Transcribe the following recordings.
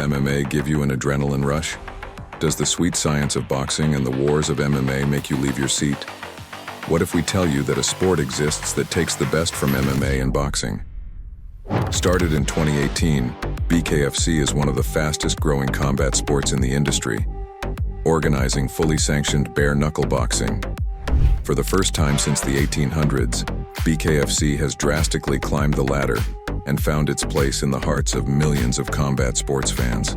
MMA give you an adrenaline rush? Does the sweet science of boxing and the wars of MMA make you leave your seat? What if we tell you that a sport exists that takes the best from MMA and boxing? Started in 2018, BKFC is one of the fastest growing combat sports in the industry, organizing fully sanctioned bare knuckle boxing. For the first time since the 1800s, BKFC has drastically climbed the ladder and found its place in the hearts of millions of combat sports fans.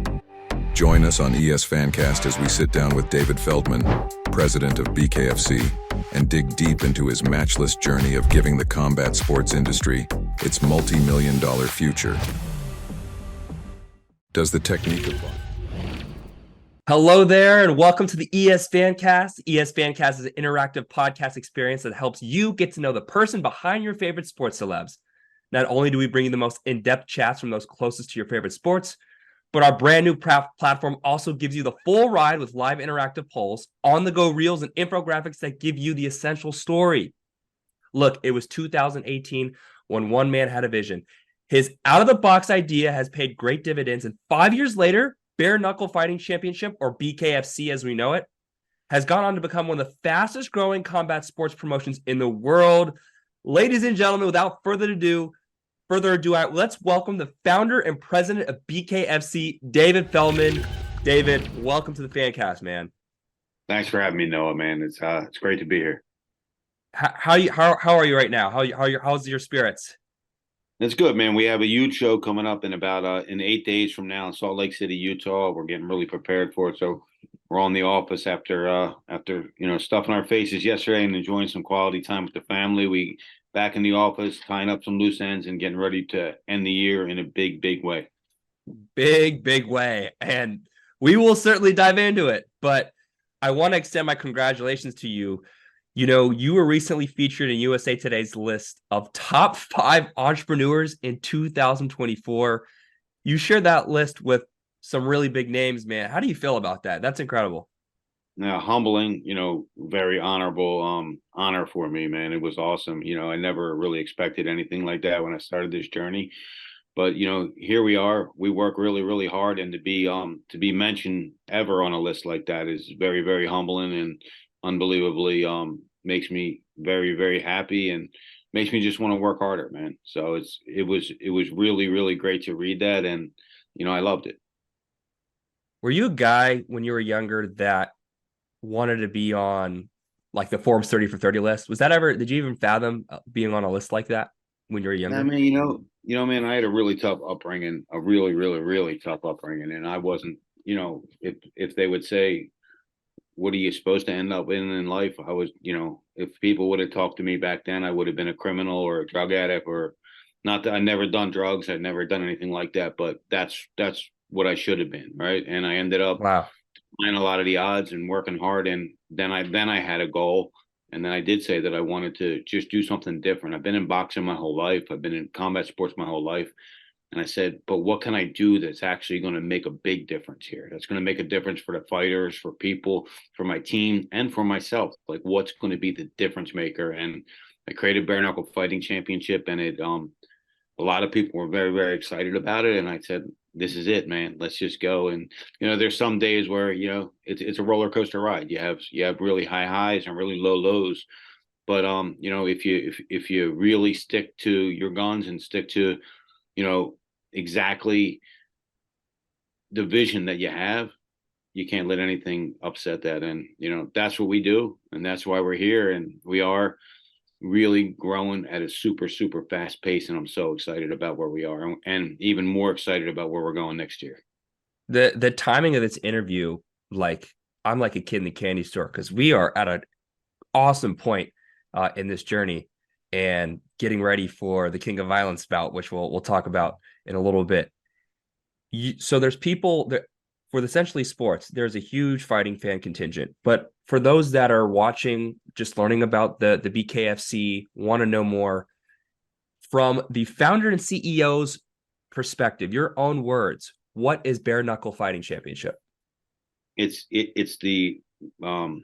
Join us on ES FanCast as we sit down with David Feldman, president of BKFC, and dig deep into his matchless journey of giving the combat sports industry its multi-million-dollar future. Does the technique of... Hello there, and welcome to the ES FanCast. ES FanCast is an interactive podcast experience that helps you get to know the person behind your favorite sports celebs. Not only do we bring you the most in-depth chats from those closest to your favorite sports, but our brand new platform also gives you the full ride with live interactive polls, on-the-go reels, and infographics that give you the essential story. Look, it was 2018 when one man had a vision. His out-of-the-box idea has paid great dividends, and 5 years later, Bare Knuckle Fighting Championship, or BKFC as we know it, has gone on to become one of the fastest growing combat sports promotions in the world. Ladies and gentlemen, without further ado, let's welcome the founder and president of BKFC, David Feldman. David, welcome to the FanCast, man. Thanks for having me, Noah, man. It's great to be here. How are you right now? How's your spirits? It's good, man. We have a huge show coming up in about in 8 days from now in Salt Lake City, Utah. We're getting really prepared for it. So we're on the office after stuffing our faces yesterday and enjoying some quality time with the family. We back in the office, tying up some loose ends and getting ready to end the year in a big, big way. Big way. And we will certainly dive into it. But I want to extend my congratulations to you. You know, you were recently featured in USA Today's list of top 5 entrepreneurs in 2024. You shared that list with some really big names, man. How do you feel about that? That's incredible. Now, humbling, very honorable honor for me, man. It was awesome. I never really expected anything like that when I started this journey. But, here we are. We work really, really hard. And to be mentioned ever on a list like that is very, very humbling and unbelievably makes me very, very happy and makes me just want to work harder, man. So it was really, really great to read that. And, I loved it. Were you a guy when you were younger that wanted to be on like the Forbes 30 for 30 list? Did you even fathom being on a list like that when you were younger? I mean, man, I had a really tough upbringing, a really, really, really tough upbringing. And I wasn't, if they would say, what are you supposed to end up in life? I was, if people would have talked to me back then, I would have been a criminal or a drug addict, or not that I never done drugs. I'd never done anything like that, but that's what I should have been. Right. And I ended up playing a lot of the odds and working hard. And then I had a goal. And then I did say that I wanted to just do something different. I've been in boxing my whole life. I've been in combat sports my whole life. And I said, but what can I do that's actually going to make a big difference here? That's going to make a difference for the fighters, for people, for my team, and for myself. Like, what's going to be the difference maker? And I created Bare Knuckle Fighting Championship, and it a lot of people were very, very excited about it. And I said, this is it, man. Let's just go. And there's some days where it's a roller coaster ride. You have really high highs and really low lows. But if you really stick to your guns and stick to exactly the vision that you have, you can't let anything upset that. And, that's what we do. And that's why we're here. And we are really growing at a super, super fast pace. And I'm so excited about where we are and even more excited about where we're going next year. The timing of this interview, I'm like a kid in the candy store because we are at an awesome point in this journey and getting ready for the King of Violence bout, which we'll talk about in a little bit. So there's people that for essentially sports, there's a huge fighting fan contingent. But for those that are watching, just learning about the BKFC, want to know more from the founder and CEO's perspective, your own words, what is Bare Knuckle Fighting Championship? It's the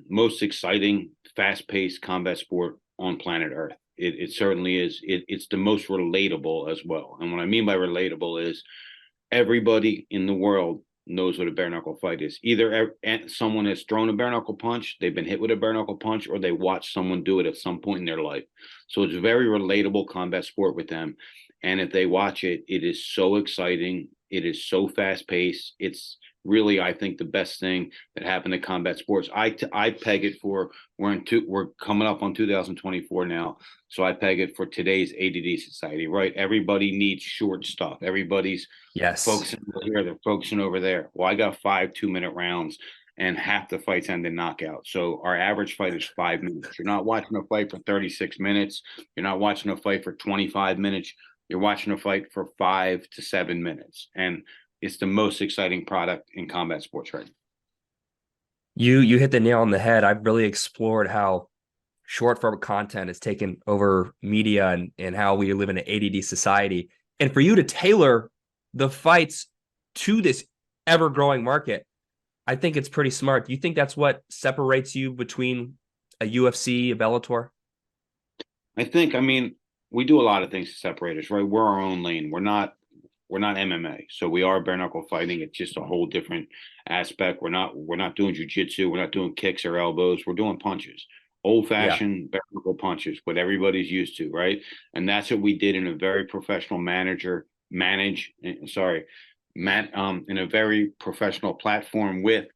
most exciting, fast-paced combat sport on planet Earth. It certainly is. It's the most relatable as well. And what I mean by relatable is everybody in the world knows what a bare knuckle fight is. Either someone has thrown a bare knuckle punch, they've been hit with a bare knuckle punch, or they watch someone do it at some point in their life. So it's a very relatable combat sport with them. And if they watch it, it is so exciting. It is so fast paced. It's really, I think, the best thing that happened to combat sports. I peg it for, we're coming up on 2024 now. So I peg it for today's ADD society, right? Everybody needs short stuff. Everybody's focusing over here, they're focusing over there. Well, I got 5 2-minute rounds and half the fights end in knockout. So our average fight is 5 minutes. You're not watching a fight for 36 minutes. You're not watching a fight for 25 minutes. You're watching a fight for 5 to 7 minutes. And it's the most exciting product in combat sports right now. You hit the nail on the head. I've really explored how short form content has taken over media and how we live in an ADD society. And for you to tailor the fights to this ever-growing market, I think it's pretty smart. Do you think that's what separates you between a UFC, a Bellator? I mean, we do a lot of things to separate us, right? We're our own lane. We're not MMA. So we are bare knuckle fighting. It's just a whole different aspect. We're not doing jiu-jitsu. We're not doing kicks or elbows. We're doing punches. Old-fashioned bare knuckle punches, what everybody's used to, right? And that's what we did in a very professional in a very professional platform with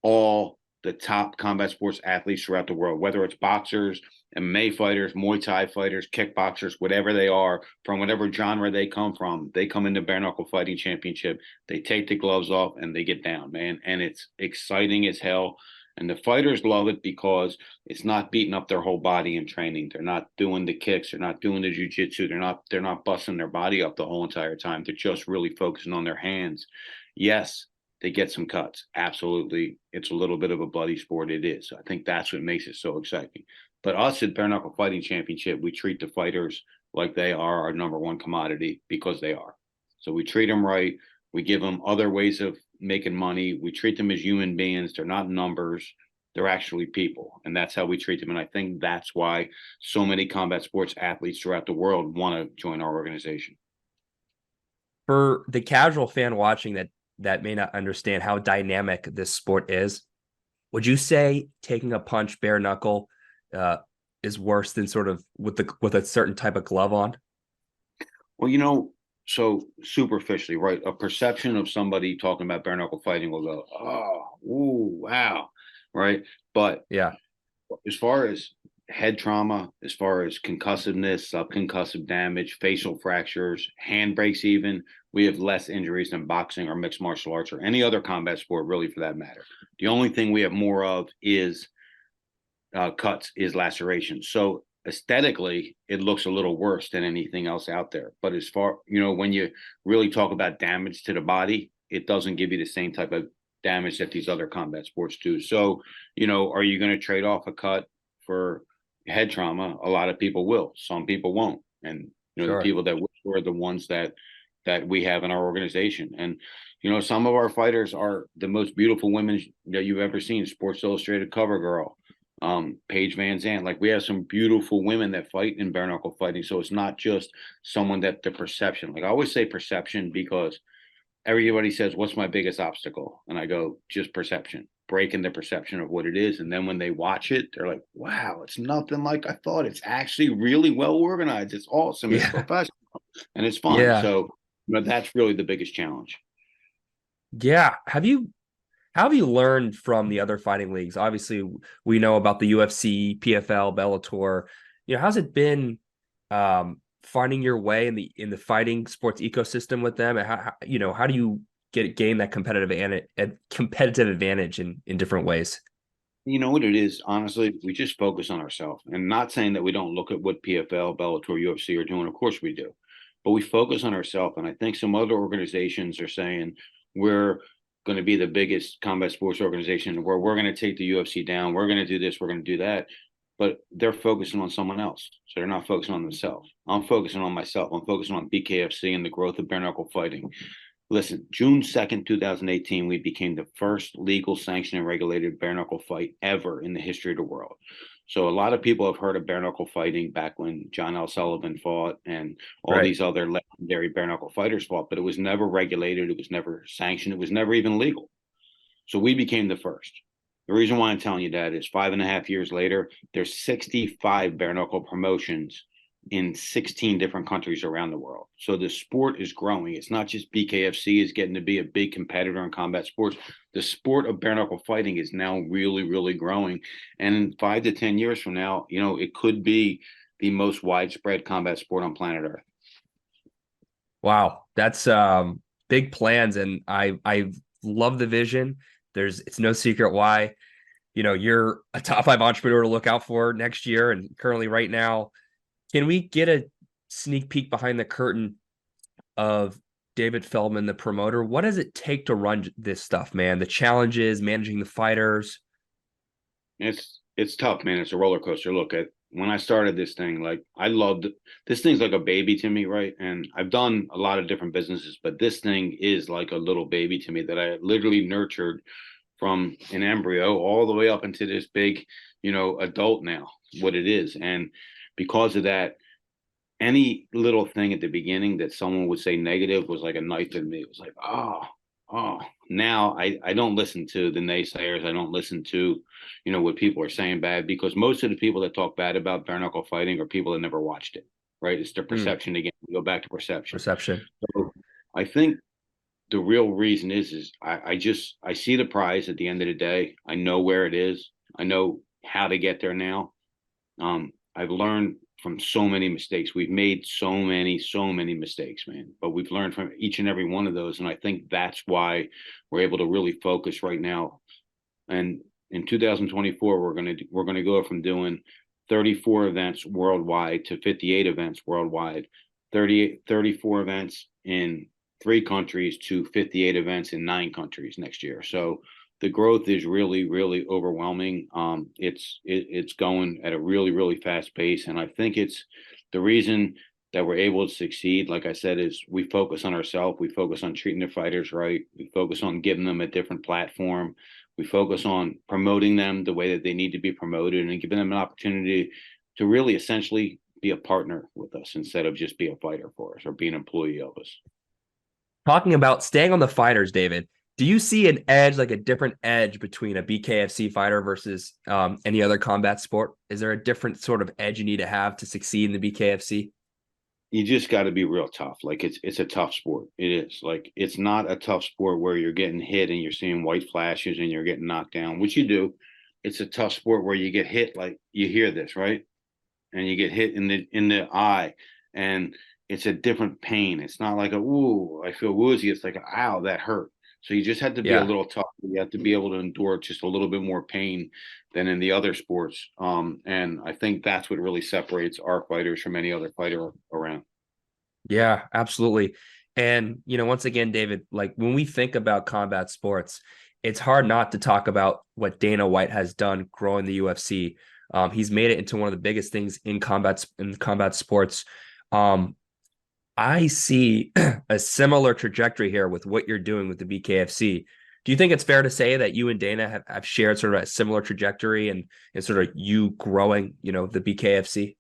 all the top combat sports athletes throughout the world, whether it's boxers, MMA fighters, Muay Thai fighters, kickboxers, whatever they are, from whatever genre they come from. They come into Bare Knuckle Fighting Championship. They take the gloves off and they get down, man. And it's exciting as hell. And the fighters love it because it's not beating up their whole body in training. They're not doing the kicks. They're not doing the jiu-jitsu. They're not busting their body up the whole entire time. They're just really focusing on their hands. Yes, they get some cuts. Absolutely. It's a little bit of a bloody sport. It is. I think that's what makes it so exciting. But us at Bare Knuckle Fighting Championship, we treat the fighters like they are our number one commodity because they are. So we treat them right. We give them other ways of making money. We treat them as human beings. They're not numbers. They're actually people. And that's how we treat them. And I think that's why so many combat sports athletes throughout the world want to join our organization. For the casual fan watching that may not understand how dynamic this sport is, would you say taking a punch bare knuckle is worse than sort of with a certain type of glove on? Well, so superficially, right? A perception of somebody talking about bare knuckle fighting will go, oh, ooh, wow, right? But yeah, as far as head trauma, as far as concussiveness, subconcussive damage, facial fractures, hand breaks even, we have less injuries than boxing or mixed martial arts or any other combat sport, really, for that matter. The only thing we have more of is cuts, is lacerations. So aesthetically, it looks a little worse than anything else out there. But as far, when you really talk about damage to the body, it doesn't give you the same type of damage that these other combat sports do. So, are you going to trade off a cut for head trauma? A lot of people will. Some people won't. And, sure. The people that will are the ones that we have in our organization. And, some of our fighters are the most beautiful women that you've ever seen. Sports Illustrated cover girl. Paige Van Zandt. Like, we have some beautiful women that fight in bare knuckle fighting. So it's not just someone that the perception, like I always say perception, because everybody says, what's my biggest obstacle? And I go, just perception, breaking the perception of what it is. And then when they watch it, they're like, wow, it's nothing like I thought. It's actually really well organized. It's awesome. Yeah. It's professional and it's fun. Yeah. So that's really the biggest challenge. Yeah. How have you learned from the other fighting leagues? Obviously, we know about the UFC, PFL, Bellator. How's it been finding your way in the fighting sports ecosystem with them? And how do you gain that competitive advantage in different ways? You know what it is? Honestly, we just focus on ourselves, and not saying that we don't look at what PFL, Bellator, UFC are doing. Of course we do, but we focus on ourselves. And I think some other organizations are saying we're going to be the biggest combat sports organization where we're going to take the UFC down. We're going to do this. We're going to do that. But they're focusing on someone else. So they're not focusing on themselves. I'm focusing on myself. I'm focusing on BKFC and the growth of bare knuckle fighting. Listen, June 2nd, 2018, we became the first legal sanctioned and regulated bare knuckle fight ever in the history of the world. So a lot of people have heard of bare knuckle fighting back when John L. Sullivan fought and all Right. these other legendary bare knuckle fighters fought, but it was never regulated. It was never sanctioned. It was never even legal. So we became the first. The reason why I'm telling you that is 5.5 years later, there's 65 bare knuckle promotions in 16 different countries around the world. So the sport is growing. It's not just BKFC is getting to be a big competitor in combat sports. The sport of bare knuckle fighting is now really, really growing. And in 5 to 10 years from now, it could be the most widespread combat sport on planet Earth. Wow, that's big plans, and I love the vision. It's no secret why you're a top 5 entrepreneur to look out for next year and currently right now. Can we get a sneak peek behind the curtain of David Feldman, the promoter? What does it take to run this stuff, man? The challenges, managing the fighters. It's tough, man. It's a roller coaster. Look, when I started this thing, like I loved this thing's like a baby to me, right? And I've done a lot of different businesses, but this thing is like a little baby to me that I literally nurtured from an embryo all the way up into this big, adult now, what it is. And because of that, any little thing at the beginning that someone would say negative was like a knife in me. It was like, oh. Now I don't listen to the naysayers. I don't listen to, what people are saying bad, because most of the people that talk bad about bare knuckle fighting are people that never watched it, right? It's their perception again. We go back to perception. So I think the real reason is I see the prize at the end of the day. I know where it is. I know how to get there now. I've learned from so many mistakes. We've made so many mistakes, man, but we've learned from each and every one of those. And I think that's why we're able to really focus right now. And in 2024, we're going to go from doing 34 events worldwide to 58 events worldwide, 34 events in 3 countries to 58 events in 9 countries next year. So the growth is really, really overwhelming. It's going at a really, really fast pace. And I think it's the reason that we're able to succeed, like I said, is we focus on ourselves. We focus on treating the fighters right. We focus on giving them a different platform. We focus on promoting them the way that they need to be promoted and giving them an opportunity to really essentially be a partner with us instead of just be a fighter for us or be an employee of us. Talking about staying on the fighters, David, do you see an edge, like a different edge between a BKFC fighter versus any other combat sport? Is there a different sort of edge you need to have to succeed in the BKFC? You just got to be real tough. Like it's a tough sport. It is. Like it's not a tough sport where you're getting hit and you're seeing white flashes and you're getting knocked down, which you do. It's a tough sport where you get hit, like you hear this, right? And you get hit in the eye, and it's a different pain. It's not like ooh, I feel woozy. It's like ow, that hurt. So you just have to be a little tough. You have to be able to endure just a little bit more pain than in the other sports. And I think that's what really separates our fighters from any other fighter around. Yeah, absolutely. And, once again, David, like when we think about combat sports, it's hard not to talk about what Dana White has done growing the UFC. He's made it into one of the biggest things in combat sports. I see a similar trajectory here with what you're doing with the BKFC. Do you think it's fair to say that you and Dana have shared sort of a similar trajectory and sort of you growing, the BKFC?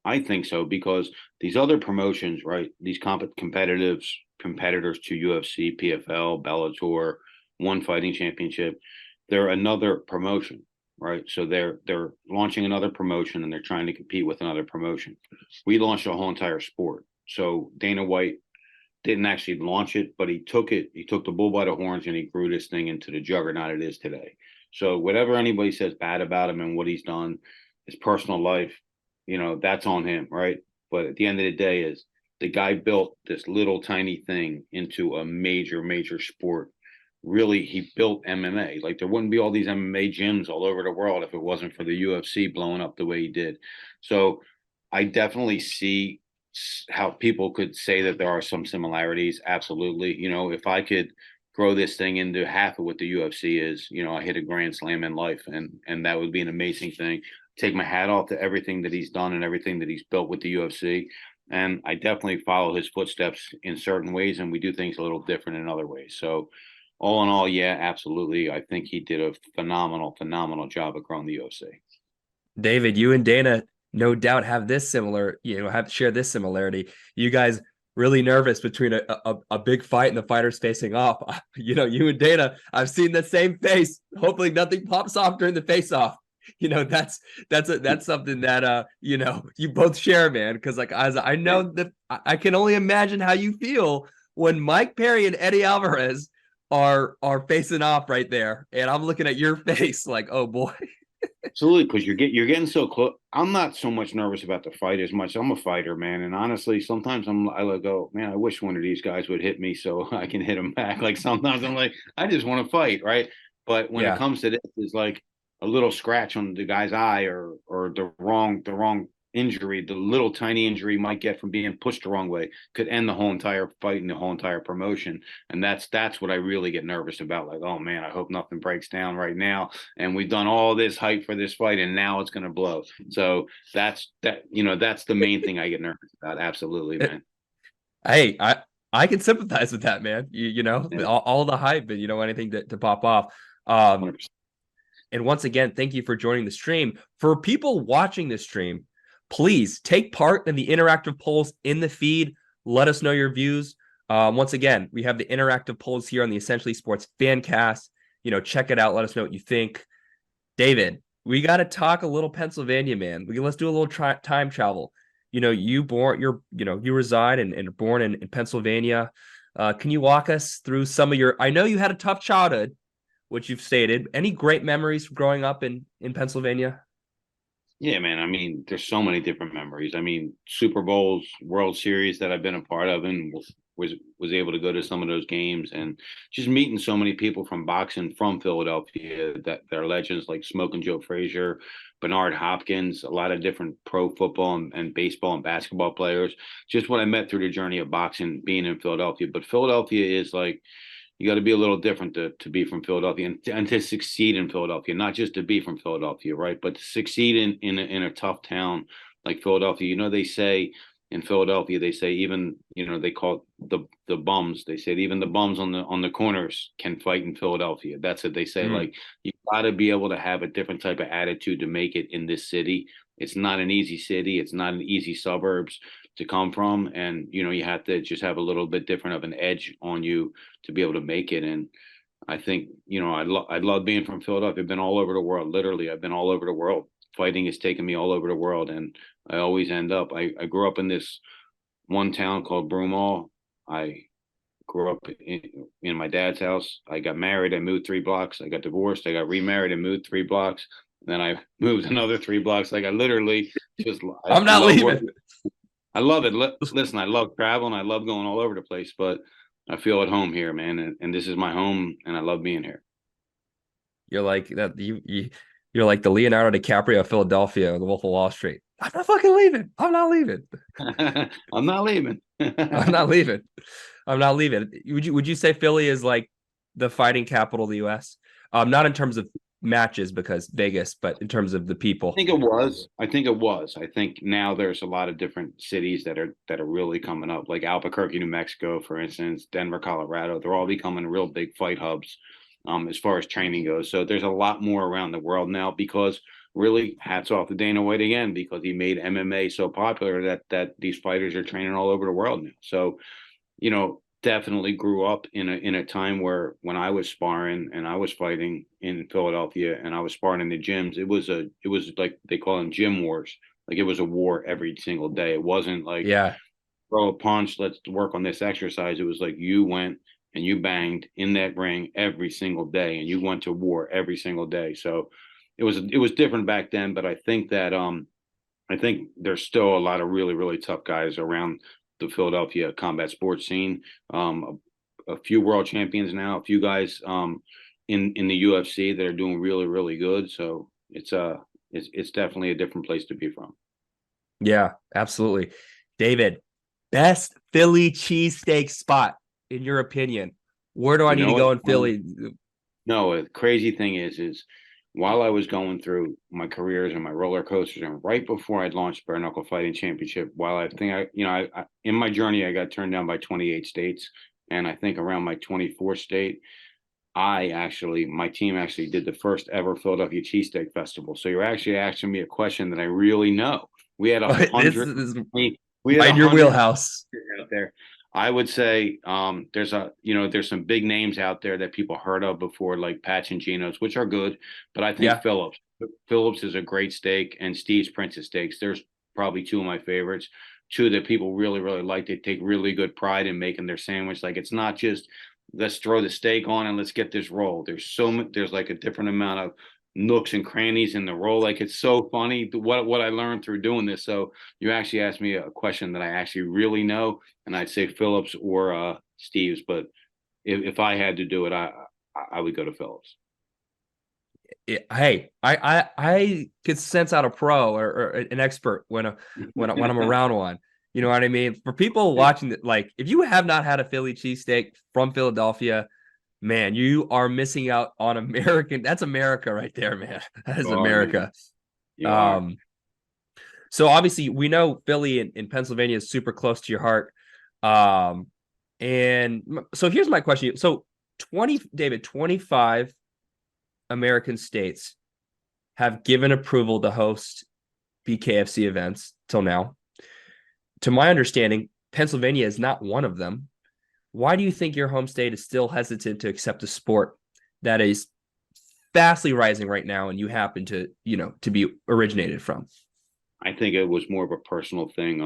I think so, because these other promotions, right? These competitors to UFC, PFL, Bellator, One Fighting Championship, they're another promotion, right? So they're launching another promotion and they're trying to compete with another promotion. We launched a whole entire sport. So Dana White didn't actually launch it, but he took the bull by the horns and he grew this thing into the juggernaut it is today. So whatever anybody says bad about him and what he's done, his personal life, that's on him, right? But at the end of the day is the guy built this little tiny thing into a major, major sport. Really, he built MMA. Like there wouldn't be all these MMA gyms all over the world if it wasn't for the UFC blowing up the way he did. So I definitely see how people could say that there are some similarities. Absolutely. If I could grow this thing into half of what the UFC is, I hit a grand slam in life, and that would be an amazing thing. Take my hat off to everything that he's done and everything that he's built with the UFC. And I definitely follow his footsteps in certain ways, and we do things a little different in other ways. So all in all, yeah, absolutely. I think he did a phenomenal job of growing the UFC. David, you and Dana no doubt have this similar, have share this similarity. You guys really nervous between a big fight and the fighters facing off. You and Dana, I've seen the same face. Hopefully nothing pops off during the face off. That's something that you both share, man. Because like as I know that I can only imagine how you feel when Mike Perry and Eddie Alvarez are facing off right there, and I'm looking at your face like, oh boy. Absolutely, because you're getting so close. I'm not so much nervous about the fight as much. I'm a fighter, man, and honestly, sometimes I like go, man, I wish one of these guys would hit me so I can hit him back. Like sometimes I'm like, I just want to fight, right? But when it Yeah. comes to this, it's like a little scratch on the guy's eye or the wrong injury, the little tiny injury you might get from being pushed the wrong way could end the whole entire fight and the whole entire promotion. And that's what I really get nervous about. Like, oh man, I hope nothing breaks down right now. And we've done all this hype for this fight, and now it's going to blow. So that's the main thing I get nervous about. Absolutely, man. Hey, I can sympathize with that, man. Yeah. All the hype, but anything to pop off. Um, 100%. and once again, thank you for joining the stream. For people watching this stream, please take part in the interactive polls in the feed. Let us know your views. Once again, we have the interactive polls here on the Essentially Sports FanCast. Check it out. Let us know what you think. David, we got to talk a little Pennsylvania, man. Let's do a little time travel. You reside and born in Pennsylvania. Can you walk us through some of I know you had a tough childhood, which you've stated. Any great memories from growing up in Pennsylvania? Yeah, man. I mean, there's so many different memories. I mean, Super Bowls, World Series that I've been a part of, and was able to go to some of those games, and just meeting so many people from boxing from Philadelphia that they're legends like Smoking Joe Frazier, Bernard Hopkins, a lot of different pro football and baseball and basketball players. Just what I met through the journey of boxing, being in Philadelphia. But Philadelphia is like, you got to be a little different to be from Philadelphia and to succeed in Philadelphia, not just to be from Philadelphia, right? But to succeed in a tough town like Philadelphia. They say in Philadelphia, they say even, they call it the bums. They say even the bums on the corners can fight in Philadelphia. That's what they say. Like, you got to be able to have a different type of attitude to make it in this city. It's not an easy city. It's not an easy suburbs to come from, and you have to just have a little bit different of an edge on you to be able to make it. And I think I love being from Philadelphia. I've been all over the world. Literally, I've been all over the world. Fighting has taken me all over the world, and I always end up. I grew up in this one town called Broomall. I grew up in my dad's house. I got married. I moved 3 blocks. I got divorced. I got remarried and moved 3 blocks. Then I moved another 3 blocks. Like, I literally just. I'm not leaving. I love it. Listen, I love traveling. I love going all over the place, but I feel at home here, man. And this is my home, and I love being here. You're like that. You're like the Leonardo DiCaprio of Philadelphia, the Wolf of Wall Street. I'm not fucking leaving. I'm not leaving. I'm not leaving. I'm not leaving. I'm not leaving. Would you say Philly is like the fighting capital of the U.S.? Not in terms of matches, because Vegas, but in terms of the people. I think it was. I think now there's a lot of different cities that are really coming up, like Albuquerque, New Mexico, for instance, Denver, Colorado. They're all becoming real big fight hubs as far as training goes. So there's a lot more around the world now, because really, hats off to Dana White again, because he made MMA so popular that these fighters are training all over the world now. So, definitely grew up in a time where, when I was sparring and I was fighting in Philadelphia and I was sparring in the gyms, it was like, they call them gym wars. Like, it was a war every single day. It wasn't like, throw a punch, let's work on this exercise. It was like, you went and you banged in that ring every single day, and you went to war every single day. So it was different back then. But I think that I think there's still a lot of really, really tough guys around the Philadelphia combat sports scene. A few world champions now, a few guys in the UFC that are doing really, really good. So it's definitely a different place to be from. Yeah, absolutely. David, best Philly cheesesteak spot in your opinion? Where do I need to go in Philly? No, the crazy thing is while I was going through my careers and my roller coasters, and right before I'd launched Bare Knuckle Fighting Championship, while I think I in my journey, I got turned down by 28 states. And I think around my 24th state, my team actually did the first ever Philadelphia Cheesesteak Festival. So you're actually asking me a question that I really know. We had This 100. is We had right in your 100 wheelhouse. out there. I would say there's some big names out there that people heard of before, like Patch and Geno's, which are good, but I think Yeah. Phillips is a great steak, and Steve's Princess Steaks. There's probably two of my favorites. Two that people really, really like. They take really good pride in making their sandwich. Like, it's not just let's throw the steak on and let's get this roll. There's like a different amount of nooks and crannies in the roll. Like, it's so funny what I learned through doing this. So you actually asked me a question that I actually really know, and I'd say Phillips or Steve's. But if I had to do it, I would go to Phillips. Hey, I could sense out a pro or an expert when I'm around one. You know what I mean? For people watching that, like, if you have not had a Philly cheesesteak from Philadelphia, man, you are missing out on American. That's America right there, man. That is You are, man. America. You are. So obviously we know Philly in Pennsylvania is super close to your heart. And so here's my question. So 25 American states have given approval to host BKFC events till now. To my understanding, Pennsylvania is not one of them. Why do you think your home state is still hesitant to accept a sport that is fastly rising right now and you happen to, to be originated from? I think it was more of a personal thing.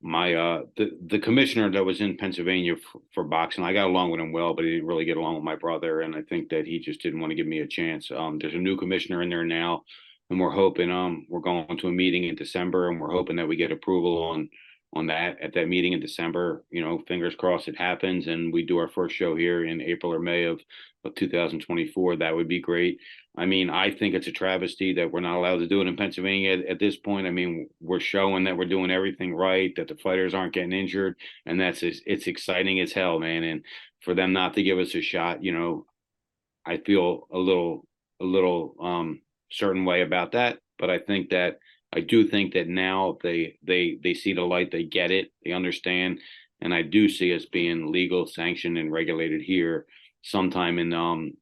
The commissioner that was in Pennsylvania for boxing, I got along with him well, but he didn't really get along with my brother, and I think that he just didn't want to give me a chance. There's a new commissioner in there now, and we're hoping we're going to a meeting in December, and we're hoping that we get approval on that at that meeting in December. Fingers crossed it happens, and we do our first show here in April or May of 2024. That would be great. I mean, I think it's a travesty that we're not allowed to do it in Pennsylvania at this point. I mean, we're showing that we're doing everything right, that the fighters aren't getting injured, and it's exciting as hell, man. And for them not to give us a shot, I feel a little certain way about that. But I do think that now they see the light, they get it, they understand, and I do see us being legal, sanctioned, and regulated here sometime in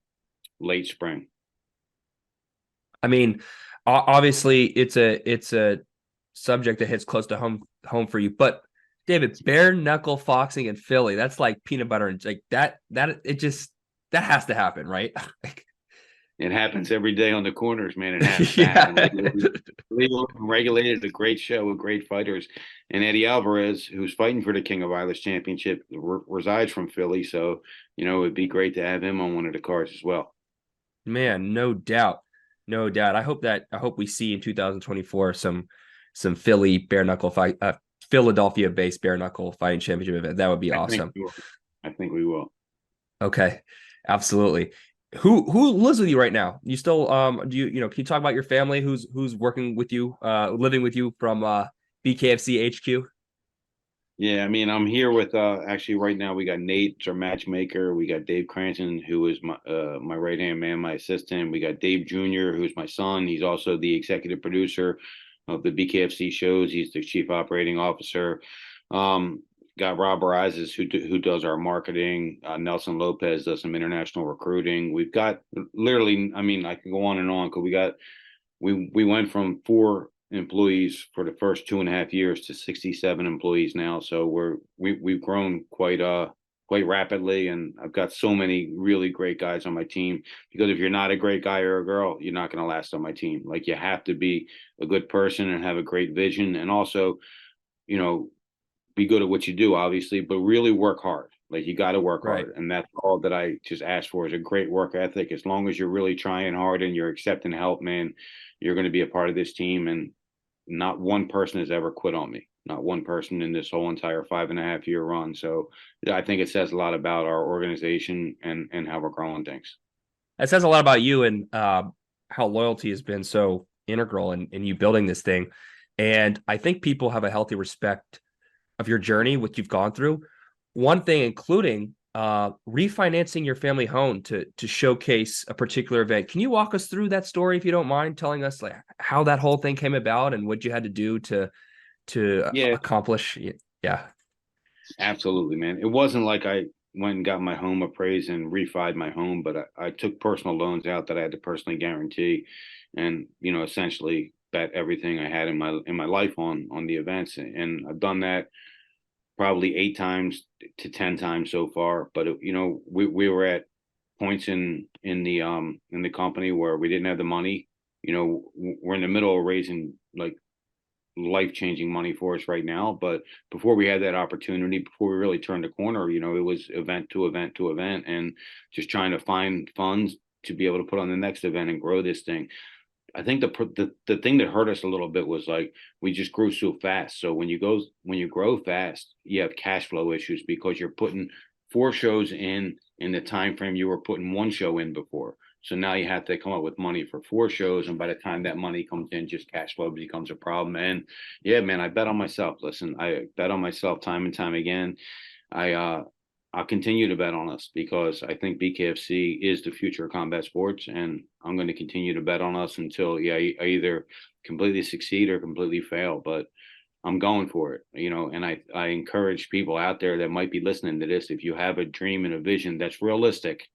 late spring. I mean, obviously it's a subject that hits close to home for you, but David, bare knuckle foxing in Philly, that's like peanut butter and like that has to happen, right? It happens every day on the corners, man. It has to Yeah. happen. Legal and regulated, a great show with great fighters. And Eddie Alvarez, who's fighting for the King of Violence Championship, resides from Philly. So, it'd be great to have him on one of the cards as well. Man, no doubt. No doubt. I hope we see in 2024 some Philly bare knuckle fight, Philadelphia based bare knuckle fighting championship event. That would be awesome. I think we will. Okay. Absolutely. Who lives with you right now? You still can you talk about your family who's working with you, living with you from BKFC HQ? Yeah, I mean, I'm here with actually right now we got Nate, our matchmaker. We got Dave Cranston, who is my right hand man, my assistant. We got Dave Jr., who's my son. He's also the executive producer of the BKFC shows. He's the chief operating officer. Got Rob Arizes, who does our marketing. Nelson Lopez does some international recruiting. We've got literally, I mean, I can go on and on because we went from 4 employees for the first 2.5 years to 67 employees now. So we've grown quite rapidly, and I've got so many really great guys on my team, because if you're not a great guy or a girl, you're not going to last on my team. Like, you have to be a good person and have a great vision, and also, be good at what you do, obviously, but really work hard. Like, you got to work hard. And that's all that I just ask for, is a great work ethic. As long as you're really trying hard and you're accepting help, man, you're going to be a part of this team. And not one person has ever quit on me. Not one person in this whole entire 5.5 year run. So I think it says a lot about our organization and how we're growing things. It says a lot about you and how loyalty has been so integral in you building this thing. And I think people have a healthy respect of your journey, what you've gone through. One thing, including refinancing your family home to showcase a particular event. Can you walk us through that story, if you don't mind, telling us like how that whole thing came about and what you had to do to accomplish? Yeah, absolutely, man. It wasn't like I went and got my home appraised and refied my home, but I took personal loans out that I had to personally guarantee, and essentially bet everything I had in my life on the events, and I've done that probably 8 times to 10 times so far. But we were at points in the company where we didn't have the money. We're in the middle of raising like life-changing money for us right now, but before we had that opportunity, before we really turned the corner, it was event to event to event, and just trying to find funds to be able to put on the next event and grow this thing. I think the thing that hurt us a little bit was like we just grew so fast. So when you grow fast, you have cash flow issues because you're putting 4 shows in the time frame you were putting 1 show in before. So now you have to come up with money for 4 shows, and by the time that money comes in, just cash flow becomes a problem. And yeah, man, I bet on myself. Listen, I bet on myself time and time again. I'll continue to bet on us because I think BKFC is the future of combat sports, and I'm going to continue to bet on us until I either completely succeed or completely fail. But I'm going for it, and I encourage people out there that might be listening to this. If you have a dream and a vision that's realistic,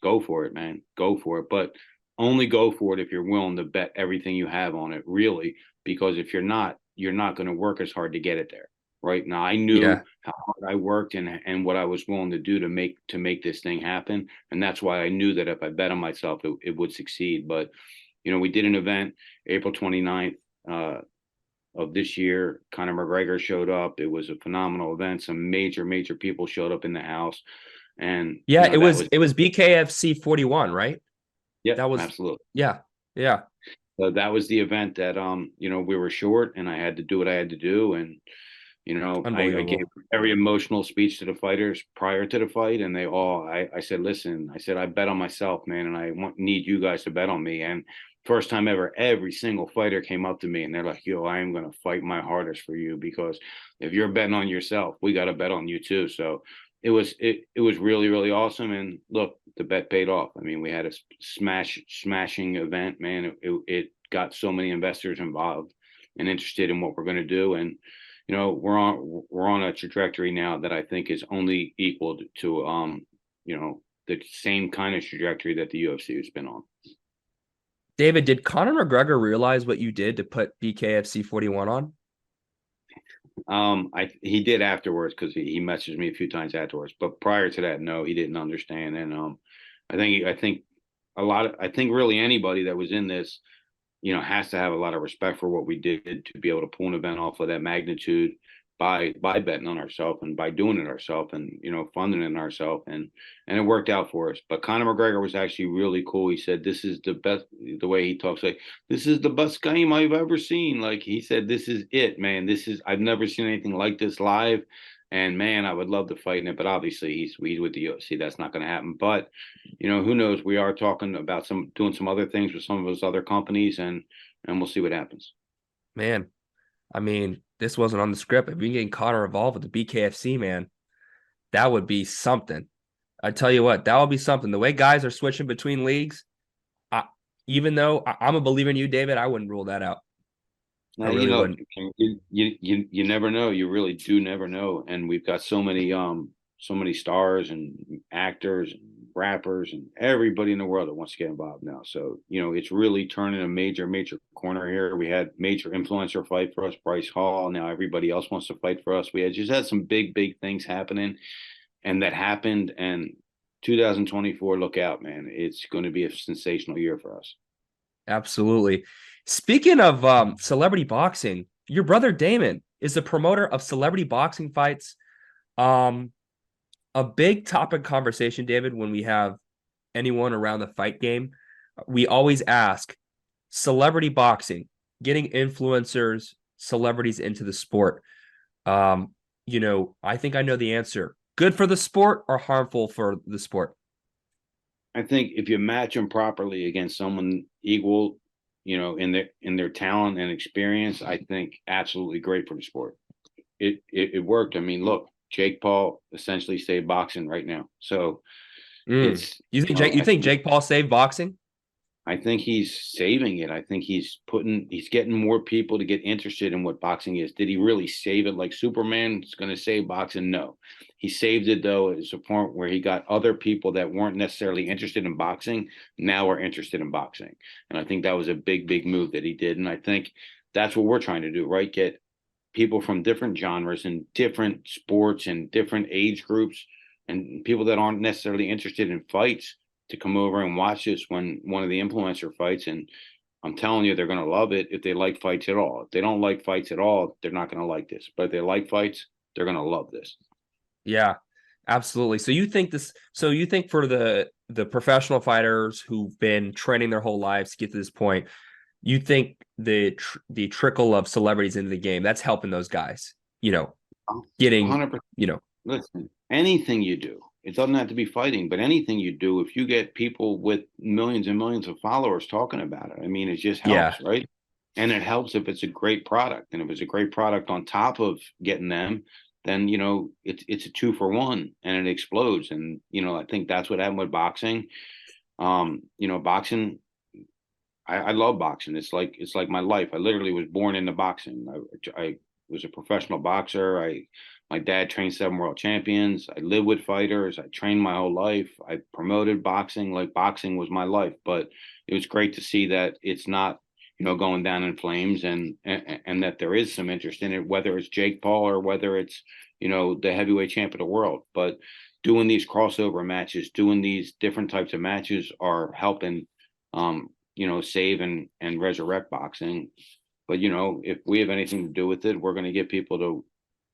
go for it, man. Go for it. But only go for it if you're willing to bet everything you have on it, really, because if you're not going to work as hard to get it there. Right now, I knew how hard I worked and what I was willing to do to make this thing happen. And that's why I knew that if I bet on myself, it would succeed. But, we did an event April 29th of this year. Conor McGregor showed up. It was a phenomenal event. Some major people showed up in the house. And it was BKFC 41, right? Yeah, that was absolutely. Yeah. So that was the event that we were short, and I had to do what I had to do. And I gave a very emotional speech to the fighters prior to the fight, and I said, listen, I bet on myself, man, and I need you guys to bet on me. And first time ever, every single fighter came up to me and they're like, yo, I am going to fight my hardest for you, because if you're betting on yourself, we got to bet on you too. So it was really, really awesome. And look, the bet paid off. I mean, we had a smashing event, man. It got so many investors involved and interested in what we're going to do. And we're on a trajectory now that I think is only equal to the same kind of trajectory that the UFC has been on. David, did Conor McGregor realize what you did to put BKFC 41 on? He did afterwards, because he messaged me a few times afterwards. But prior to that, no, he didn't understand. And I think really anybody that was in this, has to have a lot of respect for what we did to be able to pull an event off of that magnitude by betting on ourselves and by doing it ourselves and, funding it ourselves. And it worked out for us. But Conor McGregor was actually really cool. He said, this is the best, the way he talks, like, this is the best game I've ever seen. Like, he said, this is it, man. I've never seen anything like this live. And man, I would love to fight in it, but obviously he's with the UFC. That's not going to happen. But who knows? We are talking about doing some other things with some of those other companies, and we'll see what happens. Man, I mean, this wasn't on the script. If we can get Conor involved with the BKFC, man, that would be something. I tell you what, that would be something. The way guys are switching between leagues, even though I'm a believer in you, David, I wouldn't rule that out. Now, you never know. You really do never know. And we've got so many stars and actors and rappers and everybody in the world that wants to get involved now. So, it's really turning a major corner here. We had major influencer fight for us, Bryce Hall. Now everybody else wants to fight for us. We had some big things happening, and that happened. And 2024, look out, man. It's going to be a sensational year for us. Absolutely. Speaking of celebrity boxing, your brother Damon is the promoter of celebrity boxing fights. A big topic conversation, David, when we have anyone around the fight game, we always ask celebrity boxing, getting influencers, celebrities into the sport. I think I know the answer. Good for the sport or harmful for the sport? I think if you match them properly against someone equal, in their talent and experience, I think absolutely great for the sport. It worked. I mean, look, Jake Paul essentially saved boxing right now. So you think Jake Paul saved boxing? I think he's saving it. I think he's getting more people to get interested in what boxing is. Did he really save it like Superman's going to save boxing? No. He saved it, though, at a point where he got other people that weren't necessarily interested in boxing now are interested in boxing. And I think that was a big, big move that he did. And I think that's what we're trying to do, right? Get people from different genres and different sports and different age groups and people that aren't necessarily interested in fights to come over and watch this when one of the influencer fights. And I'm telling you, they're going to love it if they like fights at all. If they don't like fights at all, they're not going to like this. But if they like fights, they're going to love this. Yeah, absolutely. So you think for the professional fighters who've been training their whole lives to get to this point, you think the trickle of celebrities into the game, that's helping those guys, getting, 100%. Listen, anything you do, it doesn't have to be fighting, but anything you do, if you get people with millions and millions of followers talking about it, I mean, it just helps, right? And it helps if it's a great product. And if it's a great product on top of getting them, then, it's a 2-for-1 and it explodes. And, I think that's what happened with boxing. Boxing, I love boxing. It's like my life. I literally was born into boxing. I was a professional boxer. My dad trained 7 world champions. I lived with fighters. I trained my whole life. I promoted boxing. Like, boxing was my life. But it was great to see that it's not, going down in flames, and that there is some interest in it, whether it's Jake Paul or whether it's, the heavyweight champ of the world. But doing these crossover matches, doing these different types of matches are helping, save and resurrect boxing. But, if we have anything to do with it, we're going to get people to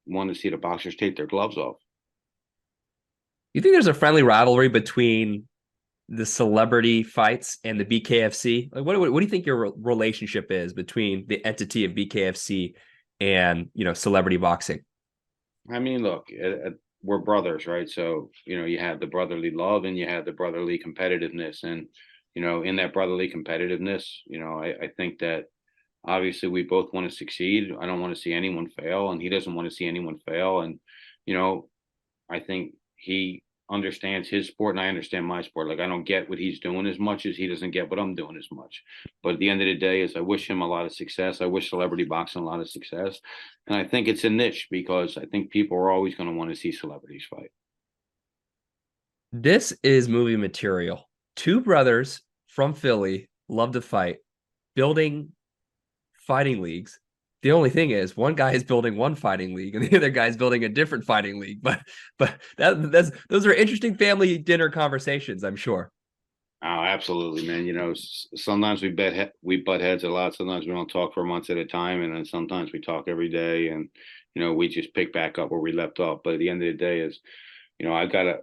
want to see the boxers take their gloves off. You think there's a friendly rivalry between the celebrity fights and the BKFC? Like, what do you think your relationship is between the entity of BKFC and, celebrity boxing? I mean, look, we're brothers, right? So, you have the brotherly love and you have the brotherly competitiveness. And, in that brotherly competitiveness, I think that obviously we both want to succeed. I don't want to see anyone fail, and he doesn't want to see anyone fail. And, I think he understands his sport and I understand my sport. Like, I don't get what he's doing as much as he doesn't get what I'm doing as much. But at the end of the day, I wish him a lot of success. I wish celebrity boxing a lot of success. And I think it's a niche because I think people are always going to want to see celebrities fight. This is movie material. Two brothers from Philly love to fight, building fighting leagues. The only thing is, one guy is building one fighting league and the other guy is building a different fighting league. But those are interesting family dinner conversations, I'm sure. Oh, absolutely, man. Sometimes we butt heads a lot. Sometimes we don't talk for months at a time, and then sometimes we talk every day, and we just pick back up where we left off. But at the end of the day,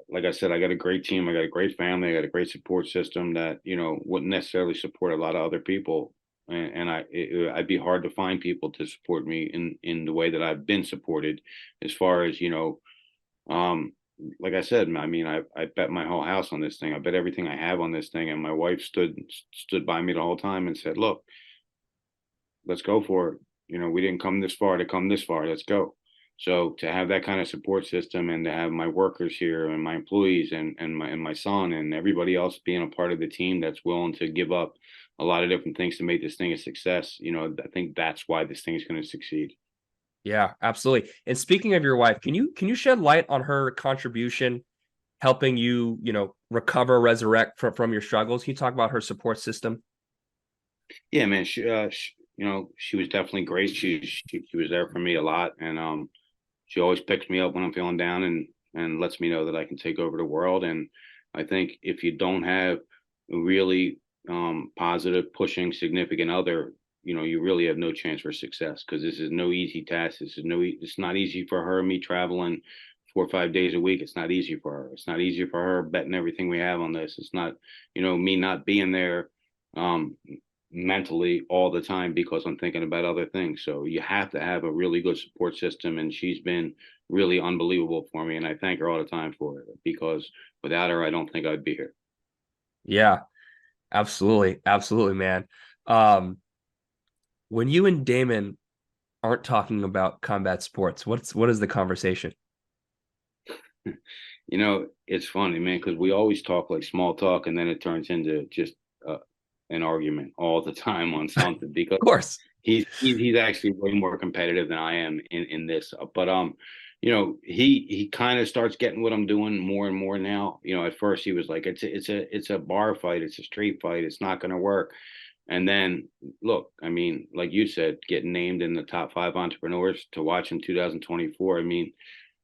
like I said, I got a great team. I got a great family. I got a great support system that wouldn't necessarily support a lot of other people. And I'd be hard to find people to support me in the way that I've been supported, as far as like I said, I mean, I bet my whole house on this thing. I bet everything I have on this thing, and my wife stood by me the whole time and said, "Look, let's go for it. We didn't come this far to come this far. Let's go." So to have that kind of support system, and to have my workers here and my employees and my son and everybody else being a part of the team that's willing to give up a lot of different things to make this thing a success, I think that's why this thing is going to succeed. Yeah, absolutely. And speaking of your wife, can you shed light on her contribution helping you, recover, resurrect from your struggles? Can you talk about her support system? Yeah, man. She was definitely great. She was there for me a lot, and she always picks me up when I'm feeling down and lets me know that I can take over the world. And I think if you don't have a really positive, pushing, significant other, you really have no chance for success, because this is no easy task. It's not easy for her, me traveling 4 or 5 days a week. It's not easy for her. It's not easy for her betting everything we have on this. It's not, me not being there mentally all the time because I'm thinking about other things. So you have to have a really good support system, and she's been really unbelievable for me, and I thank her all the time for it, because without her, I don't think I'd be here. Yeah, absolutely. Absolutely, man. When you and Damon aren't talking about combat sports, what is the conversation? It's funny, man, because we always talk like small talk, and then it turns into just an argument all the time on something because Of course. he's actually way more competitive than I am in this. But you know, he kind of starts getting what I'm doing more and more now. You know, at first he was like, it's a bar fight, it's a street fight, it's not going to work. And then look, I mean, like you said, getting named in the top 5 entrepreneurs to watch in 2024. I mean,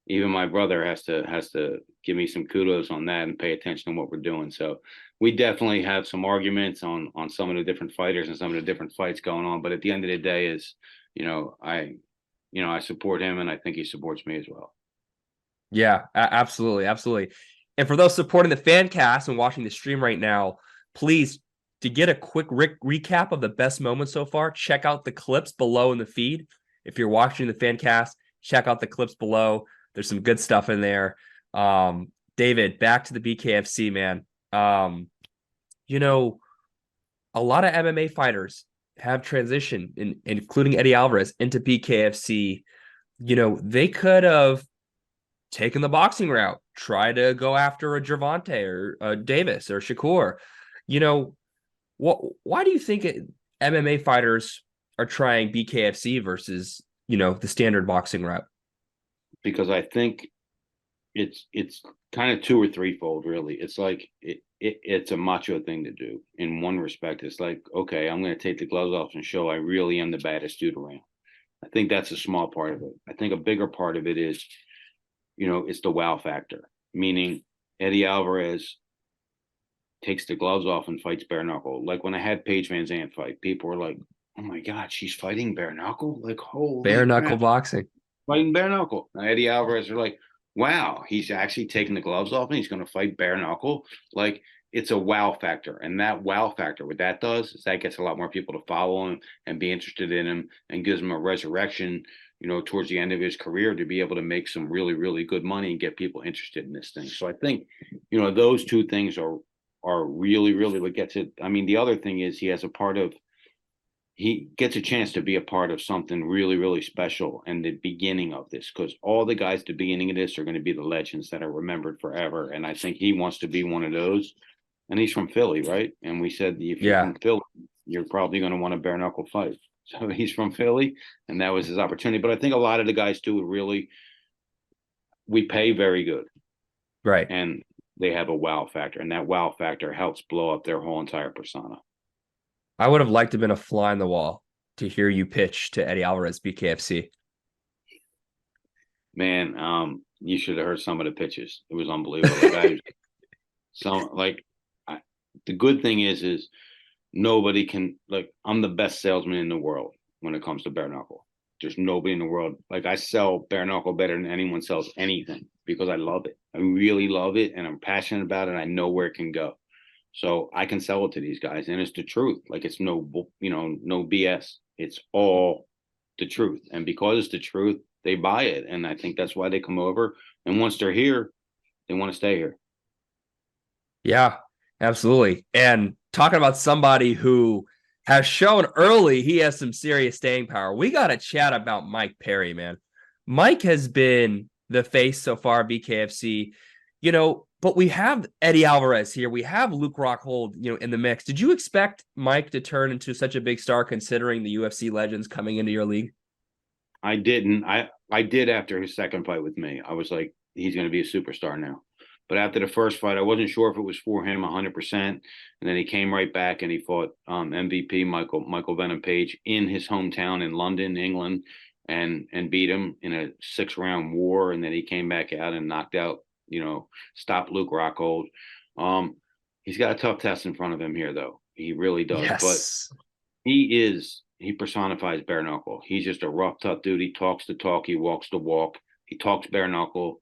even my brother has to give me some kudos on that and pay attention to what we're doing. So we definitely have some arguments on some of the different fighters and some of the different fights going on. But at the end of the day, is I support him and I think he supports me as well. Yeah, absolutely, absolutely. And for those supporting the fan cast and watching the stream right now, please, to get a quick recap of the best moments so far, check out the clips below in the feed. If you're watching the fan cast, check out the clips below. There's some good stuff in there. David, back to the BKFC, man. You know, a lot of MMA fighters have transitioned, including Eddie Alvarez, into BKFC. You know, they could have taken the boxing route, try to go after a Gervonta or a Davis or Shakur. You know, why do you think MMA fighters are trying BKFC versus, you know, the standard boxing route? Because I think it's kind of 2 or 3-fold, really. It's like it's a macho thing to do. In one respect, it's like, okay, I'm going to take the gloves off and show I really am the baddest dude around. I think that's a small part of it. I think a bigger part of it is, you know, it's the wow factor, meaning Eddie Alvarez takes the gloves off and fights bare knuckle. Like when I had Paige Van Zandt fight, people were like, oh my God, she's fighting bare knuckle? Like, holy Bare knuckle crap. boxing. Fighting bare knuckle. Now, Eddie Alvarez are like, wow, he's actually taking the gloves off and he's going to fight bare knuckle. Like, it's a wow factor. And that wow factor, what that does is that gets a lot more people to follow him and be interested in him and gives him a resurrection, you know, towards the end of his career to be able to make some really, really good money and get people interested in this thing. So I think, you know, those 2 things are really, really what gets it. I mean, the other thing is he gets a chance to be a part of something really, really special in the beginning of this, because all the guys at the beginning of this are going to be the legends that are remembered forever. And I think he wants to be one of those. And he's from Philly, right? And we said, if you're from Philly, you're probably going to want a bare knuckle fight. So he's from Philly, and that was his opportunity. But I think a lot of the guys too, we pay very good. Right. And they have a wow factor, and that wow factor helps blow up their whole entire persona. I would have liked to have been a fly on the wall to hear you pitch to Eddie Alvarez BKFC. Man, you should have heard some of the pitches. It was unbelievable. The good thing is nobody can, like, I'm the best salesman in the world when it comes to bare knuckle. There's nobody in the world. Like, I sell bare knuckle better than anyone sells anything because I love it. I really love it, and I'm passionate about it. I know where it can go. So I can sell it to these guys, and it's the truth. Like, it's no BS. It's all the truth. And because it's the truth, they buy it. And I think that's why they come over. And once they're here, they want to stay here. Yeah, absolutely. And talking about somebody who has shown early he has some serious staying power, we got to chat about Mike Perry, man. Mike has been the face so far, BKFC, you know, but we have Eddie Alvarez here. We have Luke Rockhold, you know, in the mix. Did you expect Mike to turn into such a big star considering the UFC legends coming into your league? I didn't. I did after his second fight with me. I was like, he's going to be a superstar now. But after the first fight, I wasn't sure if it was for him 100%. And then he came right back and he fought MVP Michael Venom Page in his hometown in London, England, and beat him in a 6-round war. And then he came back out and knocked out, you know, stopped Luke Rockhold. He's got a tough test in front of him here, though. He really does. Yes. But he personifies bare knuckle. He's just a rough, tough dude. He talks the talk. He walks the walk. He talks bare knuckle.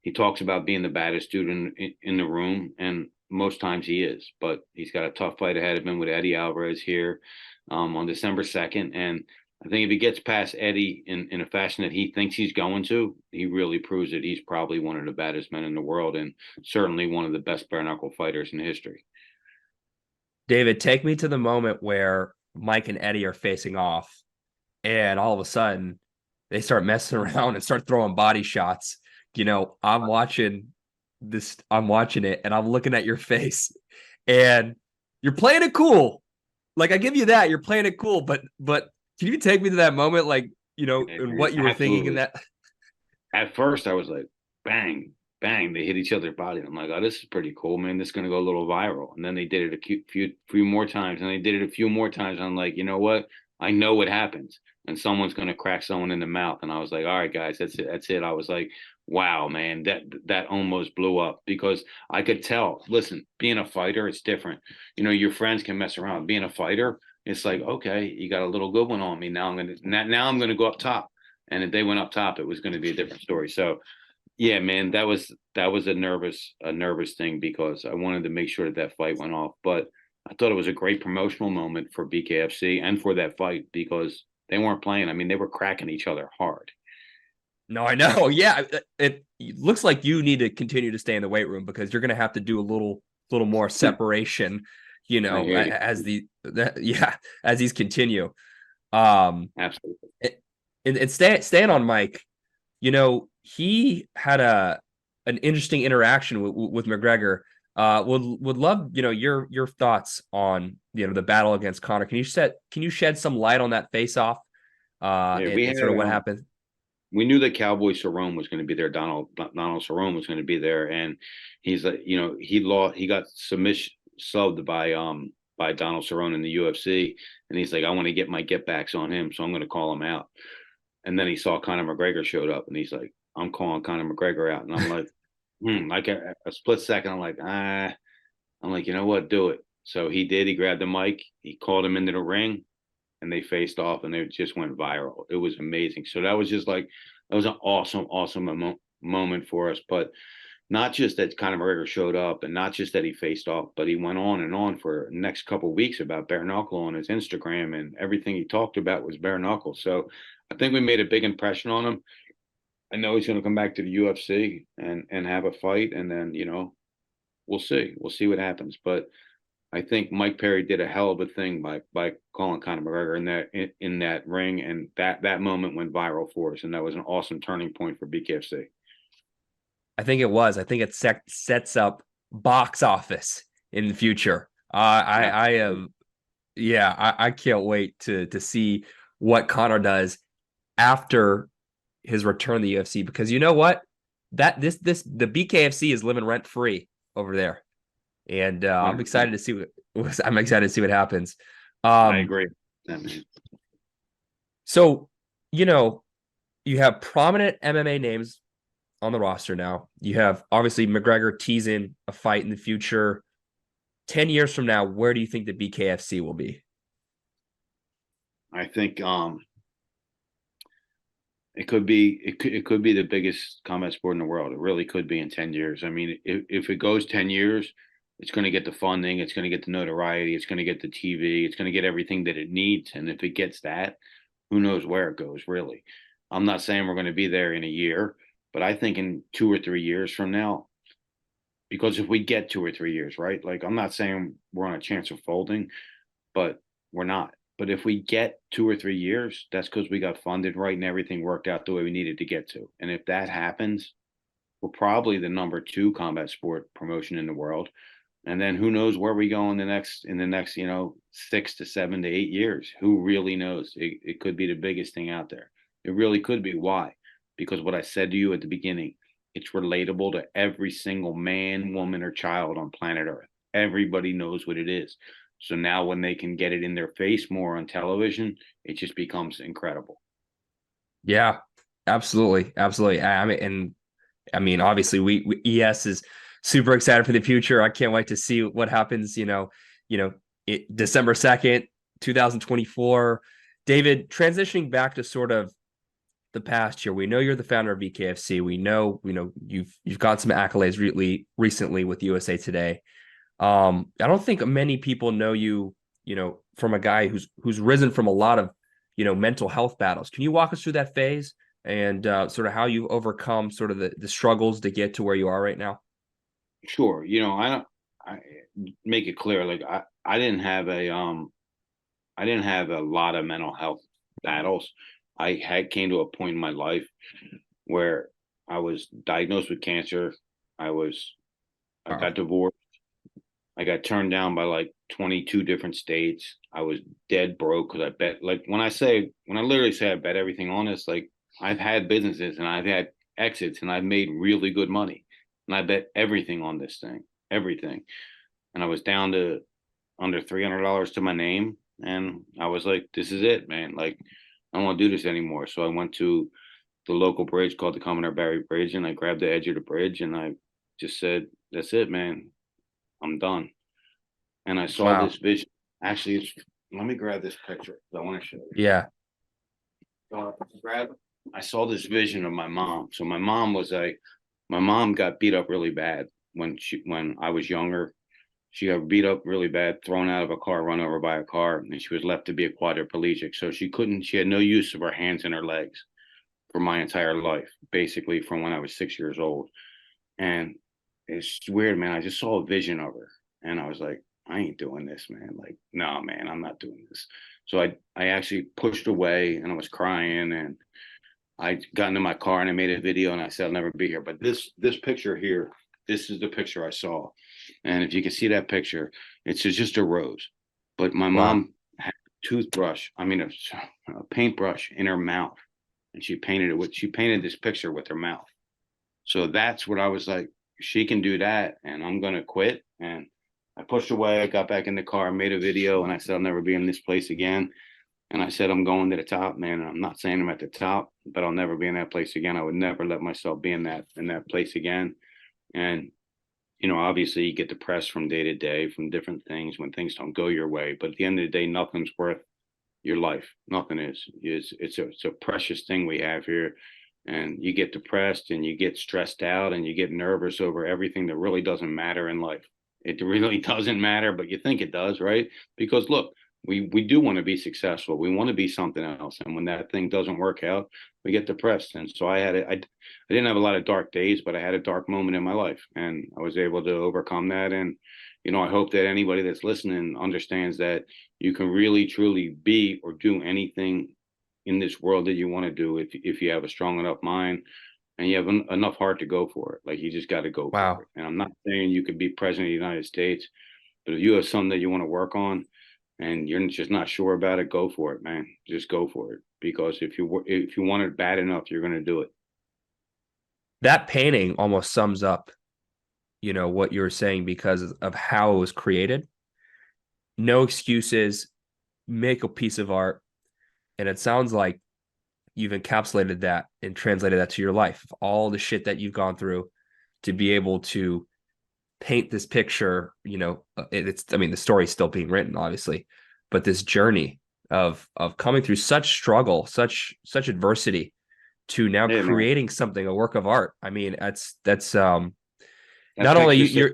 He talks about being the baddest dude in the room, and most times he is. But he's got a tough fight ahead of him with Eddie Alvarez here on December 2nd. And I think if he gets past Eddie in a fashion that he thinks he's going to, he really proves that he's probably one of the baddest men in the world and certainly one of the best bare knuckle fighters in history. David, take me to the moment where Mike and Eddie are facing off, and all of a sudden they start messing around and start throwing body shots. You know, I'm watching it, and I'm looking at your face, and you're playing it cool, like I give you that, you're playing it cool, but can you take me to that moment, like, and what you were thinking in Absolutely. that? At first, I was like, bang, bang, they hit each other's body. I'm like, oh, this is pretty cool, man. This is gonna go a little viral. And then they did it few more times, and they did it a few more times. I'm like, you know what? I know what happens, and someone's gonna crack someone in the mouth. And I was like, all right, guys, that's it, that's it. I was like, wow, man, that almost blew up because I could tell. Listen, being a fighter, it's different. Your friends can mess around. Being a fighter, it's like, okay, you got a little good one on me. Now I'm gonna go up top. And if they went up top, it was going to be a different story. So, yeah, man, that was a nervous thing because I wanted to make sure that fight went off. But I thought it was a great promotional moment for BKFC and for that fight because they weren't playing. I mean, they were cracking each other hard. No, I know. Yeah, it looks like you need to continue to stay in the weight room because you're going to have to do a little more separation, I hear you. as these continue. Um, Absolutely. and staying on Mike, he had an interesting interaction with McGregor. Would love your thoughts on the battle against Conor. Can you shed some light on that face off? Yeah, And sort of what happened. we knew that Cowboy Cerrone was going to be there. Donald Cerrone was going to be there, and he's like, he got submission subbed by Donald Cerrone in the UFC, and he's like, I want to get my get backs on him, so I'm going to call him out. And then he saw Conor McGregor showed up, and he's like, I'm calling Conor McGregor out, and I'm like, like a split second, I'm like, I'm like, you know what, do it. So he did. He grabbed the mic, he called him into the ring, and they faced off and it just went viral. It was amazing. So that was just like, that was an awesome moment for us. But not just that Conor McGregor showed up and not just that he faced off, but he went on and on for the next couple of weeks about bare knuckle on his Instagram, and everything he talked about was bare knuckle. So I think we made a big impression on him. I know he's going to come back to the UFC and have a fight, and then we'll see. We'll see what happens. But I think Mike Perry did a hell of a thing by calling Conor McGregor in that ring, and that moment went viral for us, and that was an awesome turning point for BKFC. I think it was. I think it sets up box office in the future. I am, yeah. I can't wait to see what Conor does after his return to the UFC, because you know what, the BKFC is living rent free over there, and I'm excited to see what happens. I agree. So you have prominent MMA names on the roster now. You have obviously McGregor teasing a fight in the future. 10 years from now, where do you think the BKFC will be? I think it could be the biggest combat sport in the world. It really could be in 10 years. I mean, if it goes 10 years, it's going to get the funding, it's going to get the notoriety, it's going to get the TV, it's going to get everything that it needs. And if it gets that, who knows where it goes, really. I'm not saying we're going to be there in a year, but I think in 2 or 3 years from now, because if we get 2 or 3 years, right? Like, I'm not saying we're on a chance of folding, but we're not. But if we get 2 or 3 years, that's because we got funded right and everything worked out the way we needed to get to. And if that happens, we're probably the number 2 combat sport promotion in the world. And then who knows where we go in the next 6 to 7 to 8 years? Who really knows? It could be the biggest thing out there. It really could be. Why? Because what I said to you at the beginning, it's relatable to every single man, woman, or child on planet Earth. Everybody knows what it is. So now when they can get it in their face more on television, it just becomes incredible. Yeah, absolutely. Absolutely. I mean, obviously we ES is super excited for the future. I can't wait to see what happens, December 2nd, 2024. David, transitioning back to sort of the past year, we know you're the founder of BKFC. We know you've got some accolades recently with USA Today. I don't think many people know you, from a guy who's risen from a lot of, mental health battles. Can you walk us through that phase and sort of how you've overcome sort of the struggles to get to where you are right now? Sure. I make it clear. Like I didn't have a lot of mental health battles. I came to a point in my life where I was diagnosed with cancer. I got divorced. I got turned down by like 22 different states. I was dead broke because I bet, like when I literally say I bet everything on this, like I've had businesses and I've had exits and I've made really good money. And I bet everything on this thing, everything. And I was down to under $300 to my name. And I was like, this is it, man. Like, I don't want to do this anymore. So I went to the local bridge called the Commodore Barry Bridge, and I grabbed the edge of the bridge and I just said, that's it, man. I'm done. And I saw Wow. this vision. Actually, let me grab this picture. I want to show you. Yeah. I saw this vision of my mom. So my mom got beat up really bad when I was younger. She got beat up really bad, thrown out of a car, run over by a car, and she was left to be a quadriplegic. So she had no use of her hands and her legs for my entire life, basically from when I was 6 years old. And it's weird, man. I just saw a vision of her and I was like, I ain't doing this, man. Like, no, man, I'm not doing this. So I actually pushed away and I was crying and I got into my car and I made a video and I said, I'll never be here. But this picture here, this is the picture I saw. And if you can see that picture, it's just a rose. But my mom had a toothbrush, a paintbrush in her mouth. And she painted this picture with her mouth. So that's what I was like, she can do that and I'm going to quit. And I pushed away. I got back in the car, made a video, and I said, I'll never be in this place again. And I said, I'm going to the top, man. I'm not saying I'm at the top, but I'll never be in that place again. I would never let myself be in that place again. And, obviously you get depressed from day to day from different things when things don't go your way. But at the end of the day, nothing's worth your life. Nothing is. It's a precious thing we have here. And you get depressed and you get stressed out and you get nervous over everything that really doesn't matter in life. It really doesn't matter, but you think it does, right? Because look, we do want to be successful. We want to be something else. And when that thing doesn't work out, we get depressed. And so I didn't have a lot of dark days, but I had a dark moment in my life and I was able to overcome that. And, I hope that anybody that's listening understands that you can really, truly be or do anything in this world that you want to do if you have a strong enough mind and you have enough heart to go for it. Like, you just got to go for it. And I'm not saying you could be president of the United States, but if you have something that you want to work on and you're just not sure about it, go for it, man. Just go for it. Because if you want it bad enough, you're going to do it. That painting almost sums up, what you were saying because of how it was created. No excuses, make a piece of art. And it sounds like you've encapsulated that and translated that to your life. All the shit that you've gone through to be able to paint this picture, the story's still being written, obviously, but this journey of coming through such struggle, such adversity to now creating something, a work of art. I mean, that's not only you're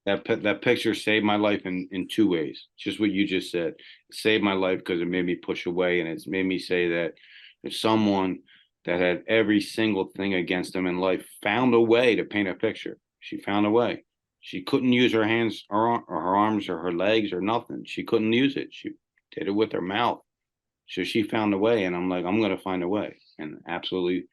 that picture saved my life in two ways. Just what you just said. It saved my life because it made me push away, and it's made me say that if someone that had every single thing against them in life found a way to paint a picture, she found a way. She couldn't use her hands or her arms or her legs or nothing. She couldn't use it. She did it with her mouth. So she found a way, and I'm like, I'm going to find a way, and absolutely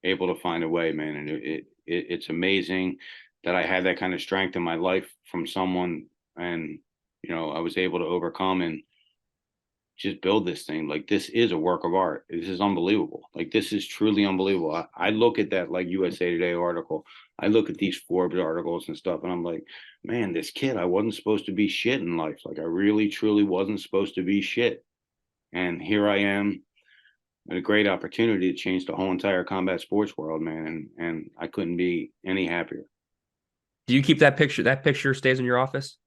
able to find a way, man. And it's amazing that I had that kind of strength in my life from someone, and I was able to overcome and just build this thing. Like, this is a work of art. This is unbelievable. Like, this is truly unbelievable. I look at that like USA Today article. I look at these Forbes articles and stuff, and I'm like, man, this kid, I wasn't supposed to be shit in life. Like, I really, truly wasn't supposed to be shit. And here I am, a great opportunity to change the whole entire combat sports world, man. And I couldn't be any happier. Do you keep that picture? That picture stays in your office?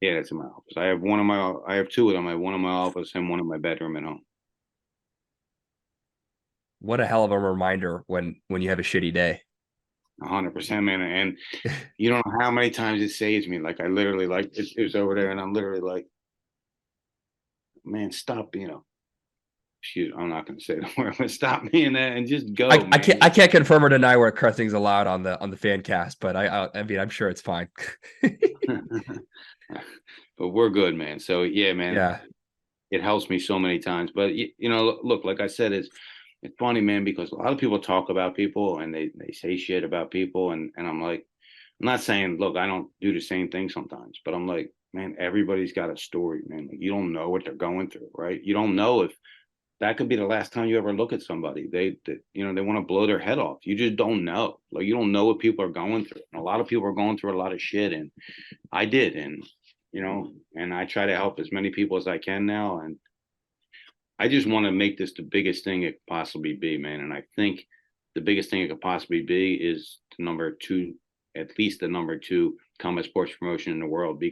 Yeah, it's in my office. I have two of them. I have one in my office and one in my bedroom at home. What a hell of a reminder when you have a shitty day. 100%, man. And you don't know how many times it saves me. Like, I literally, like, it was over there and I'm literally like, man, stop, I'm not going to say the word, but stop being that and just go. I can't confirm or deny where cursing's allowed on the FanCast, but I mean, I'm sure it's fine. But we're good, man. So yeah, man. Yeah. It helps me so many times. But look, like I said, it's funny, man, because a lot of people talk about people and they say shit about people, and I'm like, I'm not saying, look, I don't do the same thing sometimes, but I'm like, man, everybody's got a story, man. Like, you don't know what they're going through, right? You don't know if that could be the last time you ever look at somebody. They they want to blow their head off. You just don't know. Like, you don't know what people are going through. And a lot of people are going through a lot of shit, and I did, and and I try to help as many people as I can now, and I just want to make this the biggest thing it could possibly be, man. And I think the biggest thing it could possibly be is the number two, at least the number two combat sports promotion in the world,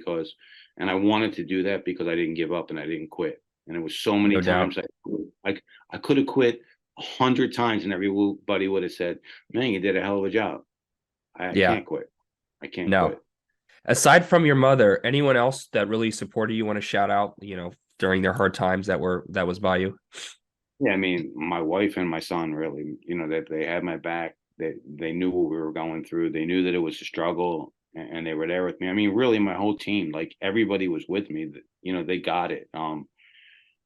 and I wanted to do that because I didn't give up and I didn't quit. And it was so many No doubt. times I could have quit 100 times and everybody would have said, man, you did a hell of a job. I Yeah. can't quit. I can't No. quit. Aside from your mother, anyone else that really supported you want to shout out, during their hard times that was by you? Yeah, I mean, my wife and my son really, that they had my back, that they knew what we were going through. They knew that it was a struggle and they were there with me. I mean, really my whole team, like everybody was with me, they got it.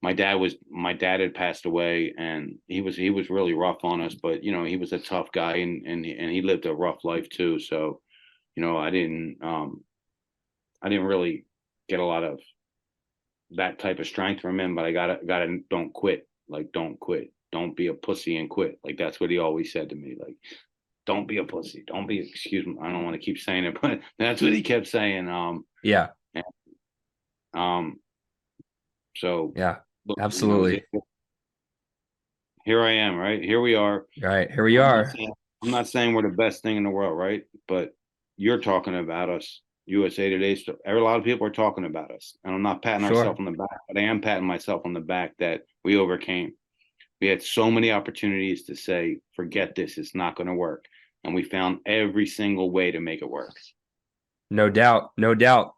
My dad had passed away and he was really rough on us, but he was a tough guy and he lived a rough life too. So, I didn't really get a lot of that type of strength from him, but I gotta don't quit. Like, don't quit. Don't be a pussy and quit. Like, that's what he always said to me. Like, don't be a pussy. Don't be, excuse me. I don't want to keep saying it, but that's what he kept saying. Yeah. And, um, so Yeah. look, Absolutely. here I am, right? Here we are. All right. Here we are. I'm not saying we're the best thing in the world, right? But you're talking about us. USA Today, a lot of people are talking about us, and I'm not patting Sure. ourselves on the back, but I am patting myself on the back that we overcame. We had so many opportunities to say, forget this, it's not going to work, and we found every single way to make it work. No doubt. No doubt.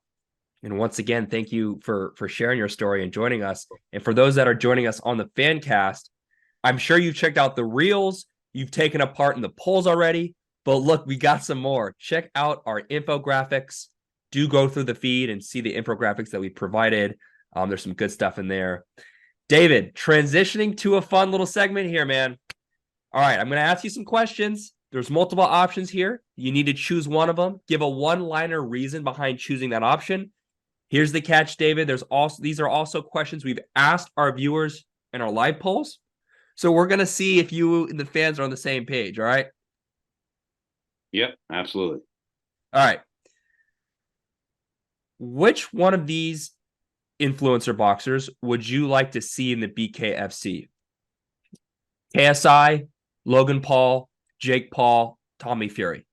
And once again, thank you for sharing your story and joining us. And for those that are joining us on the FanCast, I'm sure you've checked out the reels. You've taken a part in the polls already. But look, we got some more. Check out our infographics. Do go through the feed and see the infographics that we provided. There's some good stuff in there. David, transitioning to a fun little segment here, man. All right, I'm going to ask you some questions. There's multiple options here. You need to choose one of them. Give a one-liner reason behind choosing that option. Here's the catch, David. These are also questions we've asked our viewers in our live polls. So we're going to see if you and the fans are on the same page, all right? Yep, absolutely. All right. Which one of these influencer boxers would you like to see in the BKFC? KSI, Logan Paul, Jake Paul, Tommy Fury.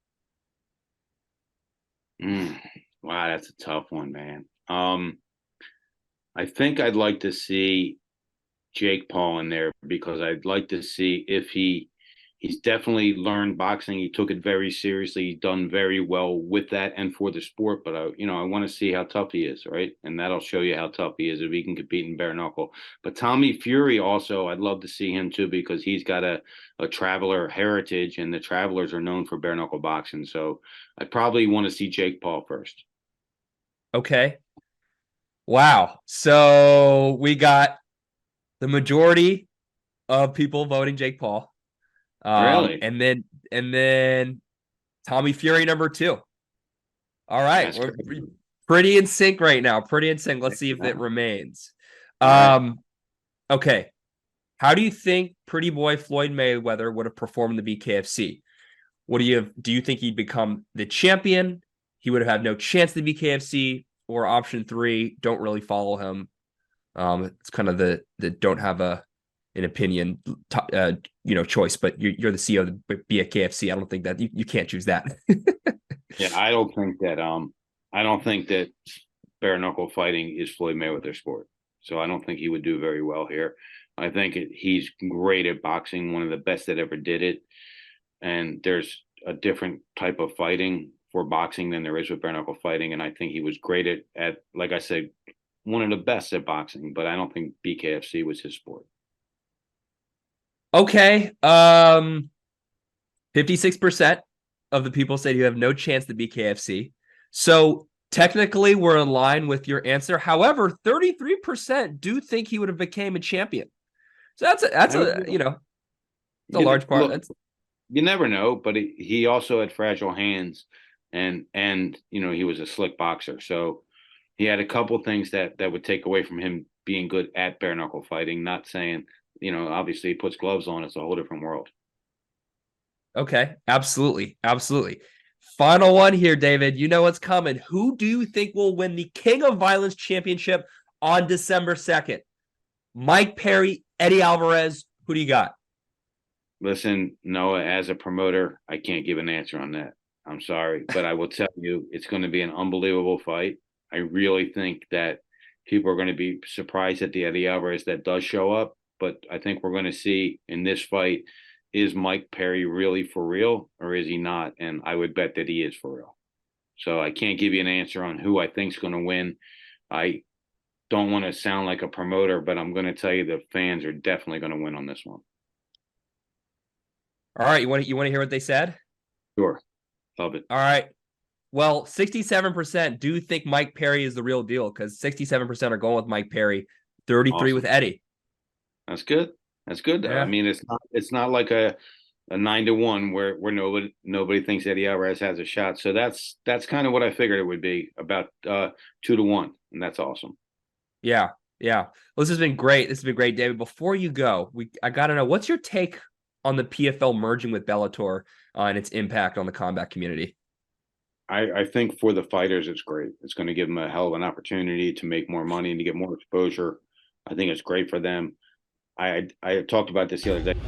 Wow, that's a tough one, man. I think I'd like to see Jake Paul in there because I'd like to see if he's definitely learned boxing. He took it very seriously. He's done very well with that and for the sport. But I want to see how tough he is, right? And that'll show you how tough he is if he can compete in bare knuckle. But Tommy Fury also, I'd love to see him too because he's got a traveler heritage, and the travelers are known for bare knuckle boxing. So I probably want to see Jake Paul first. Okay. Wow. So we got the majority of people voting Jake Paul. Really? And then Tommy Fury number 2. All right. We're pretty in sync right now. Pretty in sync. Let's see if it remains. Okay. How do you think pretty boy Floyd Mayweather would have performed in the BKFC? Do you think he'd become the champion? He would have had no chance in the BKFC, or option 3, don't really follow him. It's kind of the don't have an opinion, choice, but you're the CEO of the BKFC. I don't think that you can't choose that. Yeah, I don't think that bare knuckle fighting is Floyd Mayweather's sport. So I don't think he would do very well here. I think he's great at boxing, one of the best that ever did it. And there's a different type of fighting for boxing than there is with bare knuckle fighting. And I think he was great at, like I said, one of the best at boxing, but I don't think BKFC was his sport. Okay. 56% of the people said you have no chance to BKFC. So technically we're in line with your answer. However, 33% do think he would have became a champion. So that's a large part. Look, you never know, but he also had fragile hands and he was a slick boxer. So he had a couple things that would take away from him being good at bare knuckle fighting. Not saying, obviously he puts gloves on, it's a whole different world. Okay, absolutely. Absolutely. Final one here, David. You know what's coming. Who do you think will win the King of Violence Championship on December 2nd? Mike Perry, Eddie Alvarez. Who do you got? Listen, Noah, as a promoter, I can't give an answer on that. I'm sorry, but I will tell you it's going to be an unbelievable fight. I really think that people are going to be surprised at the Eddie Alvarez that does show up, but I think we're going to see in this fight, is Mike Perry really for real or is he not? And I would bet that he is for real. So I can't give you an answer on who I think is going to win. I don't want to sound like a promoter, but I'm going to tell you the fans are definitely going to win on this one. All right, you want to hear what they said? Sure. Love it. All right. Well, 67% do think Mike Perry is the real deal because 67% are going with Mike Perry, 33 Awesome. with Eddie. That's good. That's good. Yeah. I mean, it's not like a 9-1 where nobody thinks Eddie Alvarez has a shot. So that's kind of what I figured it would be, about 2-1, and that's awesome. Yeah. Well, this has been great. This has been great, David. Before you go, I got to know, what's your take on the PFL merging with Bellator and its impact on the combat community? I think for the fighters, it's great. It's going to give them a hell of an opportunity to make more money and to get more exposure. I think it's great for them. I talked about this the other day.